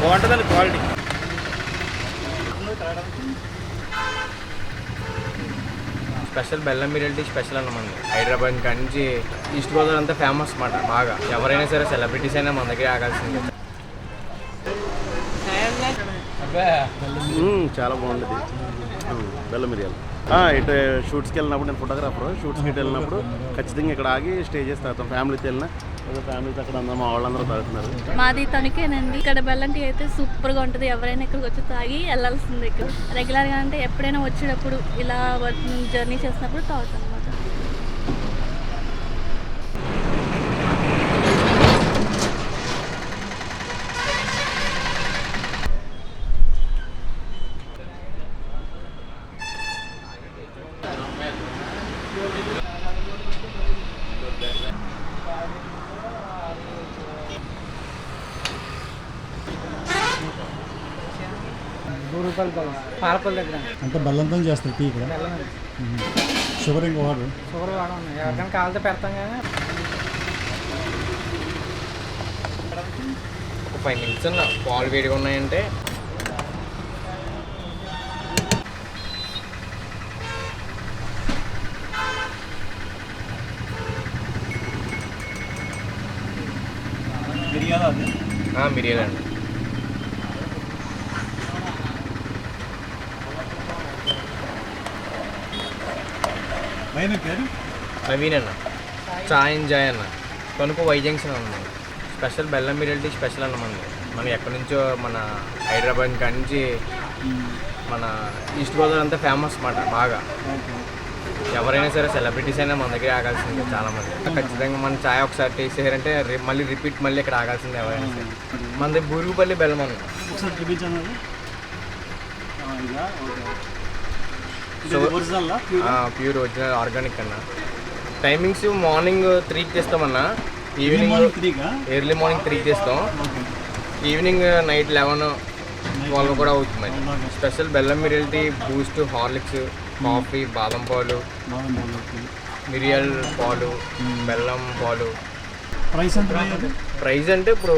బాగుంటుందండి quality. Special బెల్లం biryani special అన్నమాట. హైదరాబాద్ నుంచి ఈస్ట్ గోదావరి అంతా ఫేమస్ అన్నమాట. బాగా ఎవరైనా సరే సెలబ్రిటీస్ అయినా మన దగ్గర ఆగాల్సిందే. చాలా బాగుంటుంది బెల్లం బిర్యానీ. ఇటు షూట్స్కి వెళ్ళినప్పుడు, నేను ఫోటోగ్రాఫర్, షూట్స్కి ఇటు వెళ్ళినప్పుడు ఖచ్చితంగా ఇక్కడ ఆగి స్టే చేసి తాగుతాం. ఫ్యామిలీతో వెళ్ళినా ఫ్యామిలీతో అక్కడ అందరూ మా వాళ్ళందరూ తాగుతున్నారు. మాది తణుకేనండి. ఇక్కడ బెల్లం టీ అయితే సూపర్గా ఉంటుంది. ఎవరైనా ఇక్కడికి వచ్చి తాగి వెళ్ళాల్సింది. ఇక్కడ రెగ్యులర్గా అంటే ఎప్పుడైనా వచ్చేటప్పుడు ఇలా జర్నీ చేసినప్పుడు తాగుతాం అన్నమాట. ₹2 పాలపల్లి దగ్గర అంటే బెల్లంతో చేస్తారు టీ ఇక్కడ. షుగర్ ఇంకా వాటర్ షుగర్ వాడడం ఎవరికైనా కావాలంటే పెడతాం. కానీ ఒక 5 నిమిషాలు పాలు వేడిగా ఉన్నాయంటే బిర్యానీ అండి. నవీన్ అన్న, చాయ్ జాయ్ అన్న, తణుకు వై జంక్షన్ అన్నమాట. స్పెషల్ బెల్లం బిర్యానీ స్పెషల్ అన్నమాట. మనం ఎక్కడి నుంచో మన హైదరాబాద్ నుంచి మన ఈస్ట్ గోదావరి అంతా ఫేమస్ అన్నమాట. బాగా ఎవరైనా సరే సెలబ్రిటీస్ అయినా మన దగ్గర ఆగాల్సిందే. చాలామంది ఖచ్చితంగా మన చాయ్ ఒకసారి టేస్ట్ చేయాలంటే మళ్ళీ రిపీట్ మళ్ళీ ఇక్కడ ఆగాల్సిందే ఎవరైనా సరే. మనది బూరుగుపల్లి బెల్లం అన్న. ప్యూర్ ఒరిజినల్ ఆర్గానిక్ అన్న. టైమింగ్స్ మార్నింగ్ 3కి తీస్తామన్నా, ఈవినింగ్ ఎర్లీ మార్నింగ్ 3కి తీస్తాం, ఈవినింగ్ నైట్ 11-12 కూడా అవుతుంది. స్పెషల్ బెల్లం బిర్యానీ, బూస్ట్, హార్లిక్స్, కాఫీ, బాదం పాలు, మిరియాల పాలు, బెల్లం పాలు. ప్రైస్ అంటే ఇప్పుడు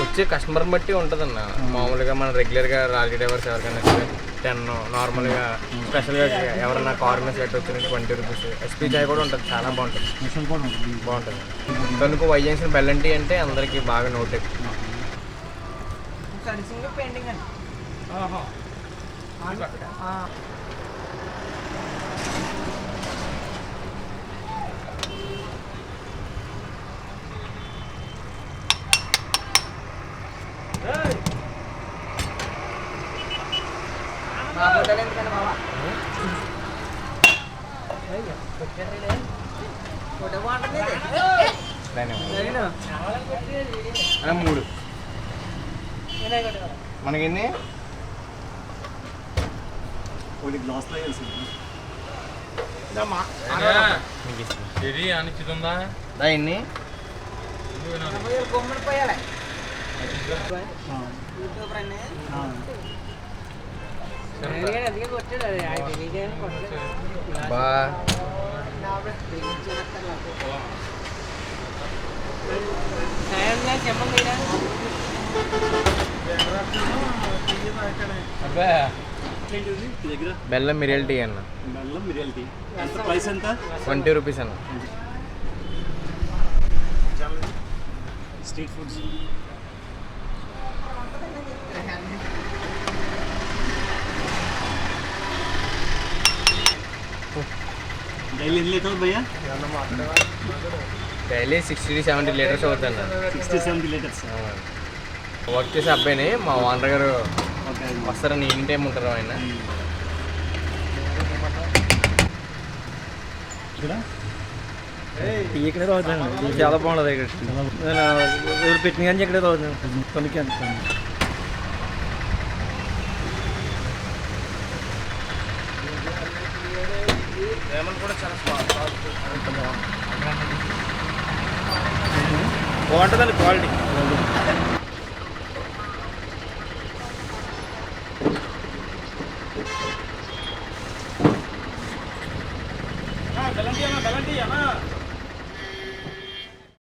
వచ్చే కస్టమర్ బట్టి ఉంటుందన్న. మామూలుగా మన రెగ్యులర్గా రాజీ డ్రైవర్స్ ఎవరికైనా 10, నార్మల్గా స్పెషల్గా ఎవరైనా కార్ మీద సెట్ వచ్చిన ₹20. ఎస్పీ చాయ్ కూడా ఉంటుంది, చాలా బాగుంటుంది. తణుకు వై జంక్షన్ బెల్లం టీ అంటే అందరికీ బాగా నోట్ ఎక్కువ. మూడు మనకెన్ని ఎన్ని బా బెల్లం మిరియల్ టీ అన్న. ₹20 అన్న. స్ట్రీట్ ఫుడ్స్ డైలీ 60-70 లీటర్స్ అవుతుంది. 60-70 లీటర్స్. వర్క్ చేసే అబ్బాయిని మా ఓనర్ గారు వస్తారని ఈవినింగ్ టైం ఉంటారు ఆయన. ఇక్కడే తాగుతాను, చాలా బాగుంటుంది ఇక్కడ. నేను పెట్టిన కానీ ఇక్కడే తాగుతాను. తొలికి కూడా చాలా బాగుంటుందండి క్వాలిటీ.